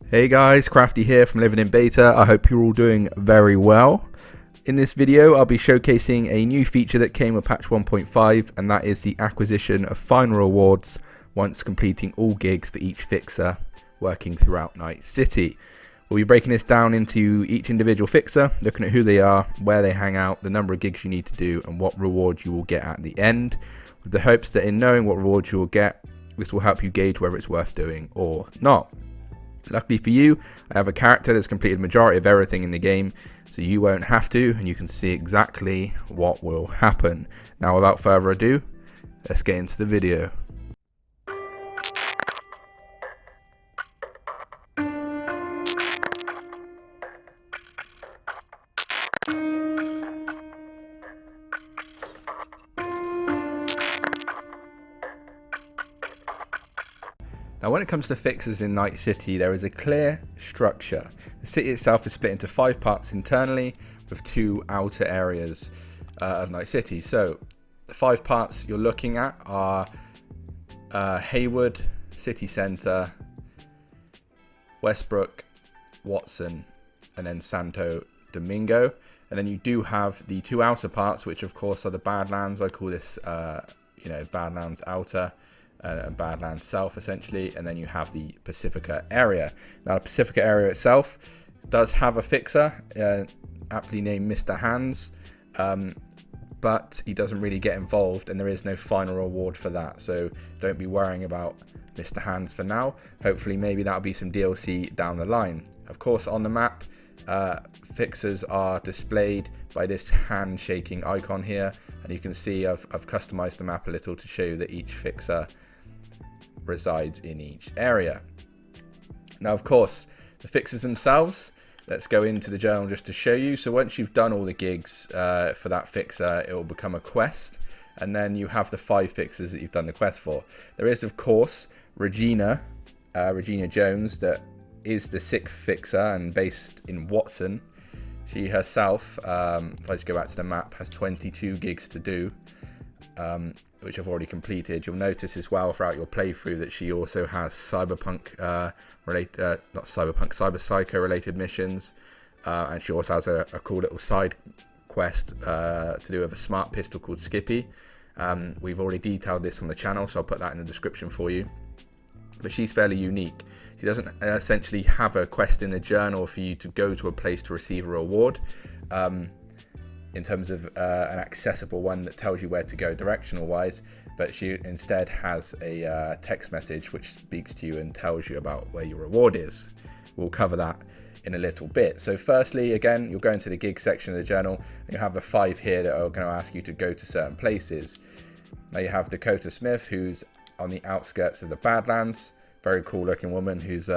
Hey guys, Crafty here from Living in Beta. I hope you're all doing very well. In this video, I'll be showcasing a new feature that came with patch 1.5, and that is the acquisition of final rewards once completing all gigs for each fixer working throughout Night City. We'll be breaking this down into each individual fixer, looking at who they are, where they hang out, the number of gigs you need to do, and what rewards you will get at the end, with the hopes that in knowing what rewards you will get, this will help you gauge whether it's worth doing or not. Luckily for you, I have a character that's completed the majority of everything in the game, so you won't have to, and you can see exactly what will happen. Now, without further ado, let's get into the video. Now, when it comes to fixers in Night City, there is a clear structure. The city itself is split into 5 parts internally, with 2 outer areas of Night City. So, the 5 parts you're looking at are Haywood, City Centre, Westbrook, Watson, and then Santo Domingo. And then you do have the 2 outer parts, which of course are the Badlands. I call this, Badlands Outer. Badlands South essentially, and then you have the Pacifica area. Now the Pacifica area itself does have a fixer aptly named Mr. Hands, but he doesn't really get involved and there is no final reward for that, so don't be worrying about Mr. Hands for now. Hopefully maybe that'll be some DLC down the line. Of course, on the map, fixers are displayed by this hand shaking icon here, and you can see I've customized the map a little to show you that each fixer resides in each area. Now, of course, the fixers themselves, let's go into the journal just to show you. So once you've done all the gigs for that fixer, it will become a quest, and then you have the 5 fixers that you've done the quest for. There is, of course, Regina Jones, that is the 6th fixer and based in Watson. She herself, if I just go back to the map, has 22 gigs to do, which I've already completed. You'll notice as well throughout your playthrough that she also has Cyberpunk Cyber Psycho related missions, and she also has a cool little side quest to do with a smart pistol called Skippy. We've already detailed this on the channel, so I'll put that in the description for you. But she's fairly unique. She doesn't essentially have a quest in the journal for you to go to a place to receive a reward, in terms of an accessible one that tells you where to go directional wise, but she instead has a text message which speaks to you and tells you about where your reward is. We'll cover that in a little bit. So firstly, again, you'll go into the gig section of the journal and you have the 5 here that are going to ask you to go to certain places. Now you have Dakota Smith, who's on the outskirts of the Badlands. Very cool looking woman who's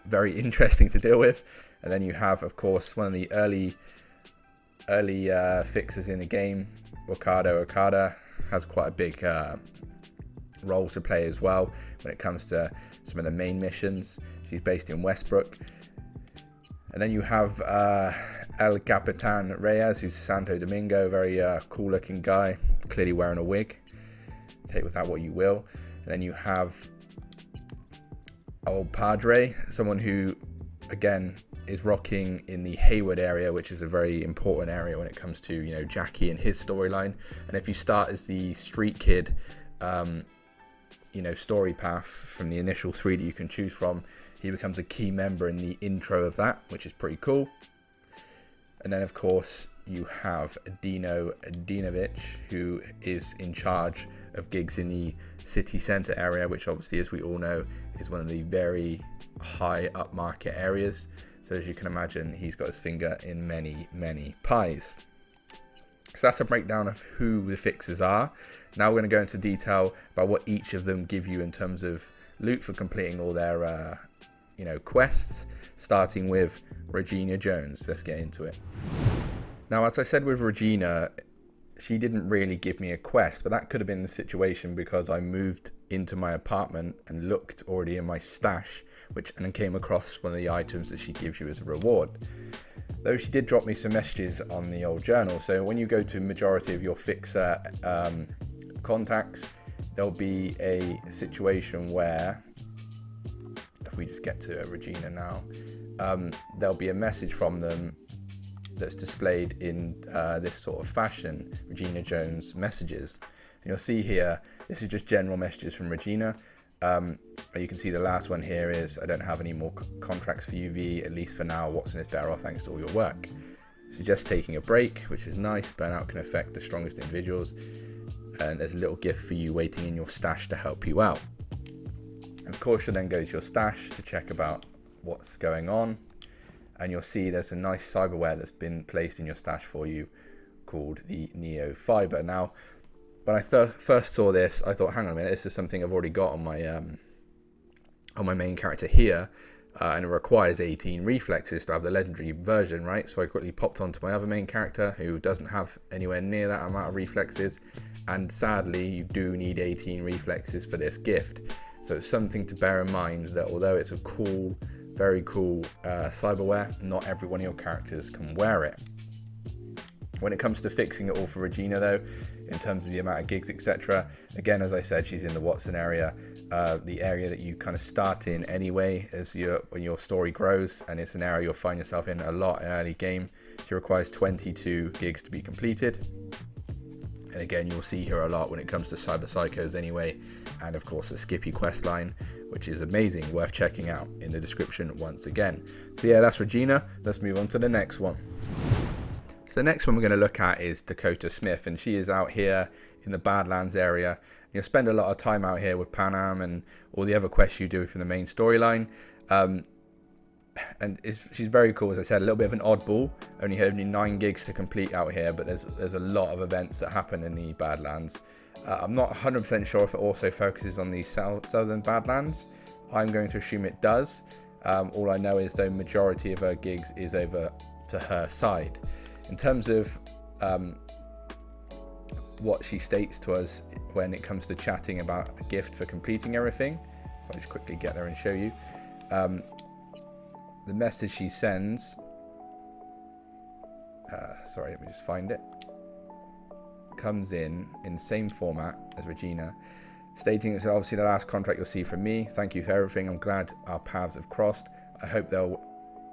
very interesting to deal with. And then you have, of course, one of the early fixers in the game, Wakako. Okada has quite a big role to play as well when it comes to some of the main missions. She's based in Westbrook. And then you have El Capitán Reyes, who's Santo Domingo, very cool looking guy, clearly wearing a wig. Take with that what you will. And then you have old Padre, someone who, again, is rocking in the Haywood area, which is a very important area when it comes to, Jackie and his storyline. And if you start as the street kid, story path from the initial 3 that you can choose from, he becomes a key member in the intro of that, which is pretty cool. And then, of course, you have Dinovic, who is in charge of gigs in the city centre area, which obviously, as we all know, is one of the very high upmarket areas. So as you can imagine, he's got his finger in many, many pies. So that's a breakdown of who the fixers are. Now we're going to go into detail about what each of them give you in terms of loot for completing all their, quests, starting with Regina Jones. Let's get into it. Now, as I said with Regina, she didn't really give me a quest, but that could have been the situation because I moved into my apartment and looked already in my stash, and then came across one of the items that she gives you as a reward. Though she did drop me some messages on the old journal, so when you go to majority of your fixer contacts, there'll be a situation where, if we just get to Regina now, there'll be a message from them that's displayed in this sort of fashion, Regina Jones messages. And you'll see here, this is just general messages from Regina. You can see the last one here is, I don't have any more contracts for UV, at least for now. Watson is better off thanks to all your work. So just taking a break, which is nice. Burnout can affect the strongest individuals. And there's a little gift for you waiting in your stash to help you out. And of course, you'll then go to your stash to check about what's going on. And you'll see there's a nice cyberware that's been placed in your stash for you called the Neofiber. Now, when I first saw this, I thought, hang on a minute, this is something I've already got on my main character here, and it requires 18 reflexes to have the legendary version, right? So I quickly popped onto my other main character who doesn't have anywhere near that amount of reflexes, and sadly, you do need 18 reflexes for this gift. So it's something to bear in mind that although it's a cool, very cool cyberware, not every one of your characters can wear it. When it comes to fixing it all for Regina though, in terms of the amount of gigs, etc., again, as I said, she's in the Watson area, the area that you kind of start in anyway when your story grows, and it's an area you'll find yourself in a lot in early game. She requires 22 gigs to be completed. And again, you'll see here a lot when it comes to Cyber Psychos anyway, and of course the Skippy Quest line, which is amazing, worth checking out in the description once again. So yeah, that's Regina. Let's move on to the next one. So the next one we're going to look at is Dakota Smith, and she is out here in the Badlands area. You'll spend a lot of time out here with Panam and all the other quests you do from the main storyline. And she's very cool, as I said, a little bit of an oddball. Only 9 gigs to complete out here, but there's a lot of events that happen in the Badlands. I'm not 100% sure if it also focuses on the southern Badlands. I'm going to assume it does. All I know is the majority of her gigs is over to her side. In terms of what she states to us when it comes to chatting about a gift for completing everything, I'll just quickly get there and show you. The message she sends, sorry, let me just find it, comes in the same format as Regina, stating it's obviously the last contract you'll see from me. Thank you for everything. I'm glad our paths have crossed. I hope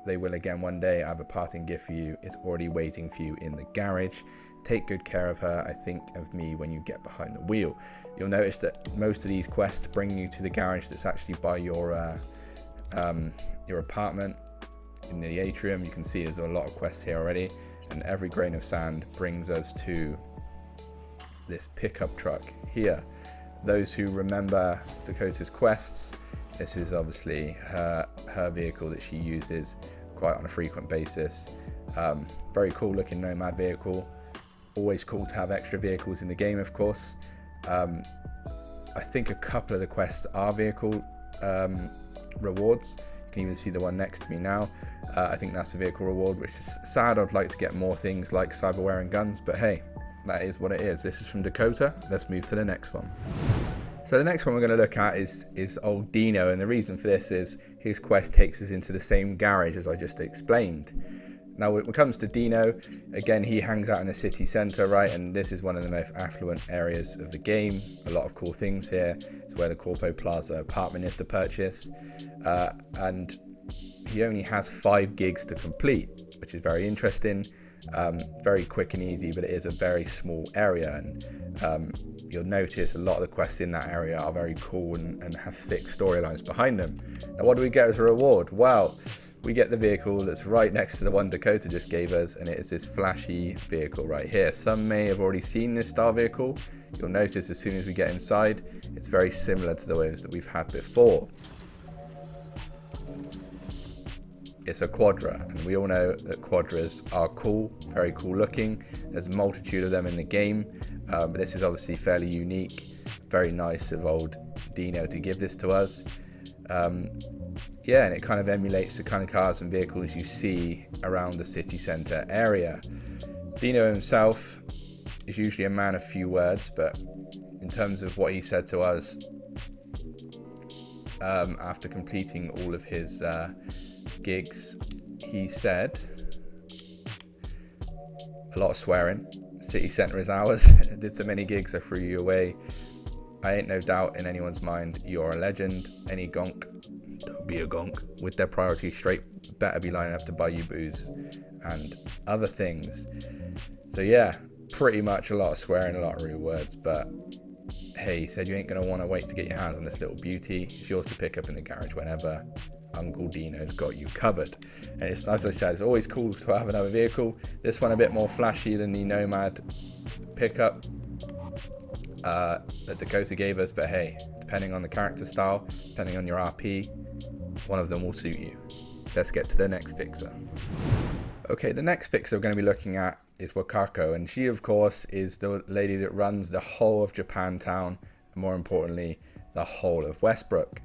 they will again one day. I have a parting gift for you. It's already waiting for you in the garage. Take good care of her. I think of me when you get behind the wheel. You'll notice that most of these quests bring you to the garage that's actually by your apartment in the atrium. You can see there's a lot of quests here already, and every grain of sand brings us to this pickup truck here. Those who remember Dakota's quests, this is obviously her vehicle that she uses quite on a frequent basis. Very cool looking nomad vehicle. Always cool to have extra vehicles in the game, of course. I think a couple of the quests are vehicle rewards. You can even see the one next to me now. I think that's a vehicle reward, which is sad. I'd like to get more things like cyberware and guns, but hey, that is what it is. This is from Dakota. Let's move to the next one. So the next one we're going to look at is old Dino, and the reason for this is his quest takes us into the same garage as I just explained. Now, when it comes to Dino, again, he hangs out in the city centre, right? And this is one of the most affluent areas of the game. A lot of cool things here. It's where the Corpo Plaza apartment is to purchase. And he only has 5 gigs to complete, which is very interesting. Very quick and easy, but it is a very small area. And you'll notice a lot of the quests in that area are very cool and have thick storylines behind them. Now, what do we get as a reward? Well, we get the vehicle that's right next to the one Dakota just gave us, and it is this flashy vehicle right here. Some may have already seen this style vehicle. You'll notice as soon as we get inside, it's very similar to the ones that we've had before. It's a Quadra, and we all know that Quadras are cool, very cool looking. There's a multitude of them in the game, but this is obviously fairly unique. Very nice of old Dino to give this to us. Yeah, and it kind of emulates the kind of cars and vehicles you see around the city centre area. Dino himself is usually a man of few words, but in terms of what he said to us after completing all of his gigs, he said a lot of swearing. City centre is ours. Did so many gigs, I threw you away. I ain't no doubt in anyone's mind, you're a legend. Any gonk, don't be a gonk. With their priorities straight, better be lining up to buy you booze and other things. So yeah, pretty much a lot of swearing, a lot of rude words, but hey, he said you ain't going to want to wait to get your hands on this little beauty. It's yours to pick up in the garage whenever. Uncle Dino's got you covered. And it's, as I said, it's always cool to have another vehicle. This one a bit more flashy than the Nomad pickup that Dakota gave us, but hey, depending on the character style, depending on your RP, one of them will suit you. Let's get to the next fixer. Okay, the next fixer we're going to be looking at is Wakako, and she of course is the lady that runs the whole of Japantown, and more importantly the whole of Westbrook.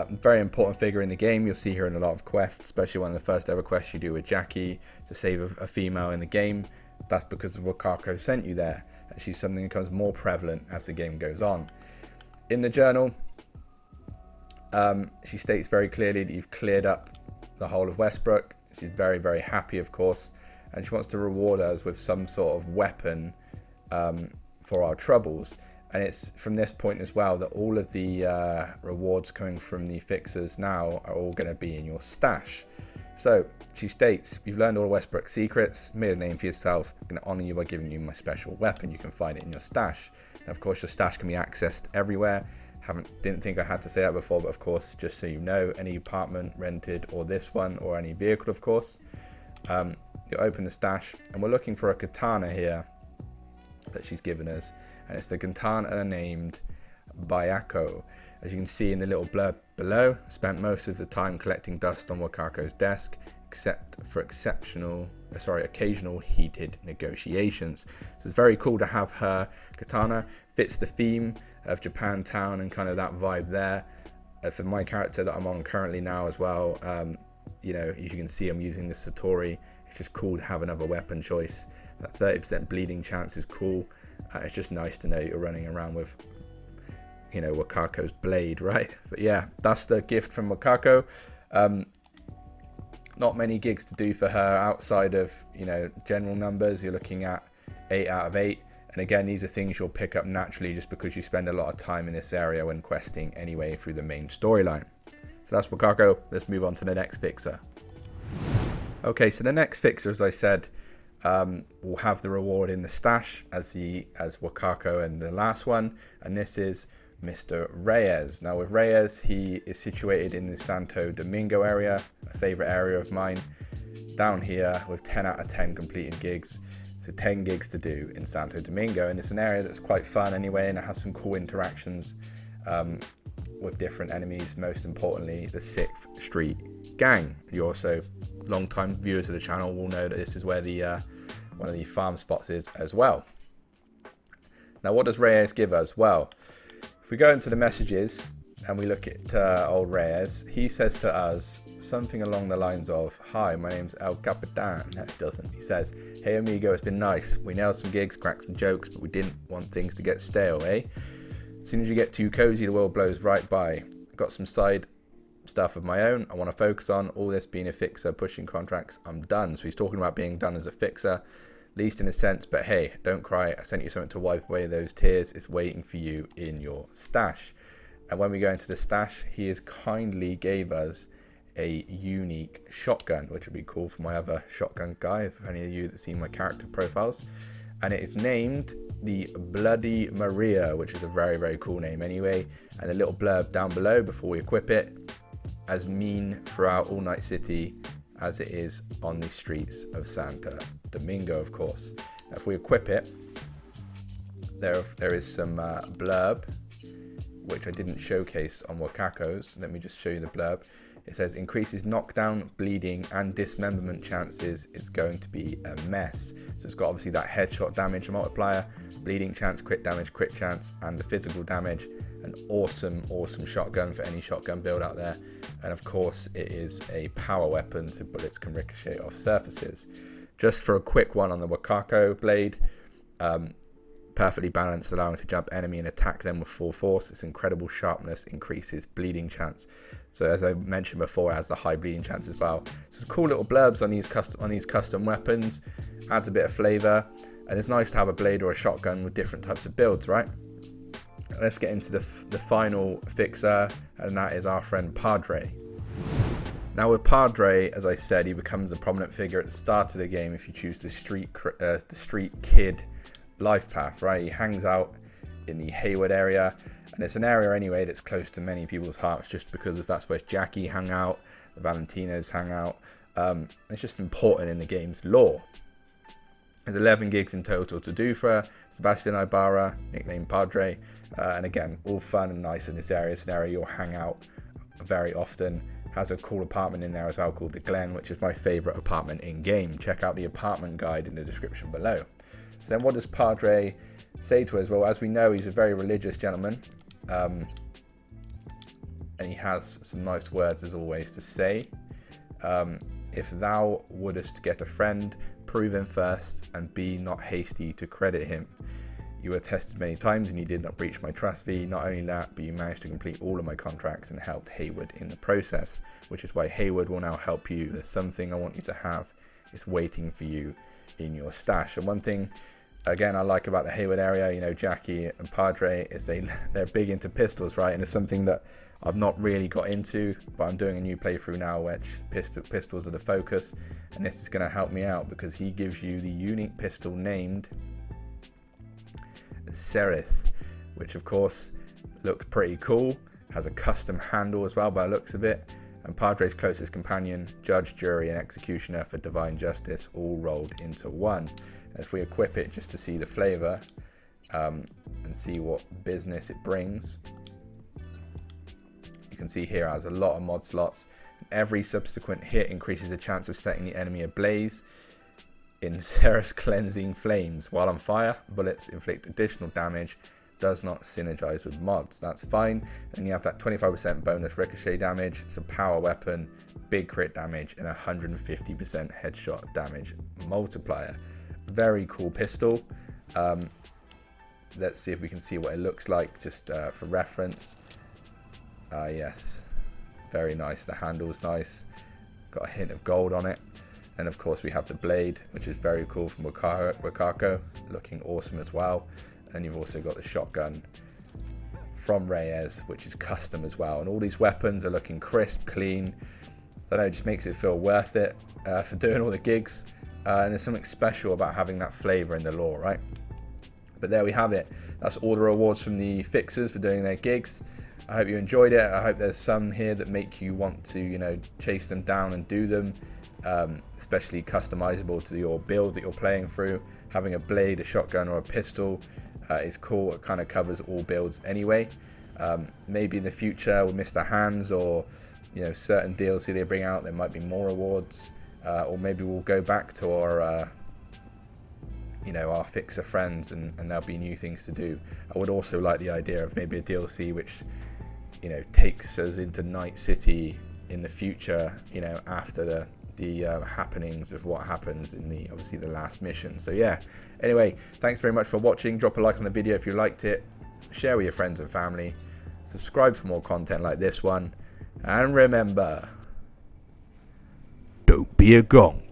Very important figure in the game. You'll see her in a lot of quests, especially one of the first ever quests you do with Jackie to save a female in the game. That's because Wakako sent you there, and she's something that becomes more prevalent as the game goes on. In the journal, she states very clearly that you've cleared up the whole of Westbrook. She's very, very happy, of course, and she wants to reward us with some sort of weapon for our troubles. And it's from this point as well that all of the rewards coming from the fixers now are all going to be in your stash. So she states, you've learned all Westbrook secrets, made a name for yourself. I'm going to honor you by giving you my special weapon. You can find it in your stash. Now, of course, your stash can be accessed everywhere. Didn't think I had to say that before, but of course, just so you know, any apartment rented or this one or any vehicle, of course, you'll open the stash, and we're looking for a katana here that she's given us, and it's the katana named Wakako. As you can see in the little blurb below, spent most of the time collecting dust on Wakako's desk, except for occasional heated negotiations. So it's very cool to have her katana. Fits the theme of Japantown and kind of that vibe there. For my character that I'm on currently now as well, you know, as you can see, I'm using the Satori. It's just cool to have another weapon choice. That 30% bleeding chance is cool. It's just nice to know you're running around with, you know, Wakako's blade, right? But yeah, that's the gift from Wakako. Not many gigs to do for her outside of, you know, general numbers. You're looking at 8 out of 8. And again, these are things you'll pick up naturally just because you spend a lot of time in this area when questing anyway through the main storyline. So that's Wakako. Let's move on to the next fixer. Okay, so the next fixer, as I said, will have the reward in the stash as Wakako and the last one. And this is Mr. Reyes. Now with Reyes, he is situated in the Santo Domingo area, a favorite area of mine, down here with 10 out of 10 completed gigs. So 10 gigs to do in Santo Domingo, and it's an area that's quite fun anyway, and it has some cool interactions with different enemies, most importantly the 6th Street Gang. You also, long-time viewers of the channel will know that this is where the one of the farm spots is as well. Now what does Reyes give us? Well, if we go into the messages and we look at old Reyes, he says to us something along the lines of, "Hi, my name's El Capitán." No, he doesn't. He says, "Hey amigo, it's been nice. We nailed some gigs, cracked some jokes, but we didn't want things to get stale, eh? As soon as you get too cozy, the world blows right by. Got some side stuff of my own I want to focus on. All this being a fixer, pushing contracts, I'm done." So he's talking about being done as a fixer, least in a sense, but hey, don't cry. I sent you something to wipe away those tears. It's waiting for you in your stash. And when we go into the stash, he has kindly gave us a unique shotgun, which would be cool for my other shotgun guy, if any of you that seen my character profiles. And it is named the Bloody Maria, which is a very, very cool name anyway. And a little blurb down below before we equip it: as mean throughout All Night City as it is on the streets of Santo Domingo, of course. Now, if we equip it, there is some blurb, which I didn't showcase on Wakako's. Let me just show you the blurb. It says, increases knockdown, bleeding, and dismemberment chances. It's going to be a mess. So it's got obviously that headshot damage multiplier, bleeding chance, crit damage, crit chance, and the physical damage. An awesome, awesome shotgun for any shotgun build out there. And of course, it is a power weapon, so bullets can ricochet off surfaces. Just for a quick one on the Wakako blade, perfectly balanced, allowing to jump enemy and attack them with full force. Its incredible sharpness increases bleeding chance. So as I mentioned before, it has the high bleeding chance as well. So it's cool little blurbs on these custom weapons. Adds a bit of flavor, and it's nice to have a blade or a shotgun with different types of builds, right? Let's get into the final fixer, and that is our friend Padre. Now with Padre, as I said, he becomes a prominent figure at the start of the game if you choose the street kid life path, right? He hangs out in the Hayward area, and it's an area anyway that's close to many people's hearts just because that's where Jackie hung out, the Valentinos hang out. It's just important in the game's lore. There's 11 gigs in total to do for Sebastian Ibarra, nicknamed Padre, and again, all fun and nice in this area. It's an area you'll hang out very often. Has a cool apartment in there as well called the Glen, which is my favorite apartment in game. Check out the apartment guide in the description below. So then what does Padre say to us? Well, as we know, he's a very religious gentleman, and he has some nice words as always to say. If thou wouldest get a friend, prove him first, and be not hasty to credit him. You were tested many times and you did not breach my trust fee. Not only that, but you managed to complete all of my contracts and helped Hayward in the process, which is why Hayward will now help you. There's something I want you to have. It's waiting for you in your stash. And one thing, again, I like about the Hayward area, you know, Jackie and Padre, is they're big into pistols, right? And it's something that I've not really got into, but I'm doing a new playthrough now, which pistols are the focus. And this is going to help me out because he gives you the unique pistol named Sereth, which of course looks pretty cool, has a custom handle as well by the looks of it, and Padre's closest companion, judge, jury and executioner for divine justice, all rolled into one. And if we equip it just to see the flavor and see what business it brings, you can see here it has a lot of mod slots. Every subsequent hit increases the chance of setting the enemy ablaze in Sereth's cleansing flames. While on fire, bullets inflict additional damage, does not synergize with mods. That's fine. And you have that 25% bonus ricochet damage. It's a power weapon, big crit damage, and 150% headshot damage multiplier. Very cool pistol. Let's see if we can see what it looks like just for reference. Yes, very nice. The handle's nice, got a hint of gold on it. And of course we have the blade, which is very cool from Wakako, looking awesome as well. And you've also got the shotgun from Reyes, which is custom as well. And all these weapons are looking crisp, clean. So I know it just makes it feel worth it for doing all the gigs. And there's something special about having that flavor in the lore, right? But there we have it. That's all the rewards from the fixers for doing their gigs. I hope you enjoyed it. I hope there's some here that make you want to, you know, chase them down and do them. Especially customizable to your build that you're playing through. Having a blade, a shotgun or a pistol is cool. It kind of covers all builds anyway. Maybe in the future with Mr. Hands or, you know, certain DLC they bring out, there might be more rewards, or maybe we'll go back to our you know, our fixer friends and there'll be new things to do. I would also like the idea of maybe a DLC which, you know, takes us into Night City in the future, you know, after the happenings of what happens in the obviously the last mission. So yeah, anyway, thanks very much for watching. Drop a like on the video if you liked it, share with your friends and family, subscribe for more content like this one, and remember, don't be a gong.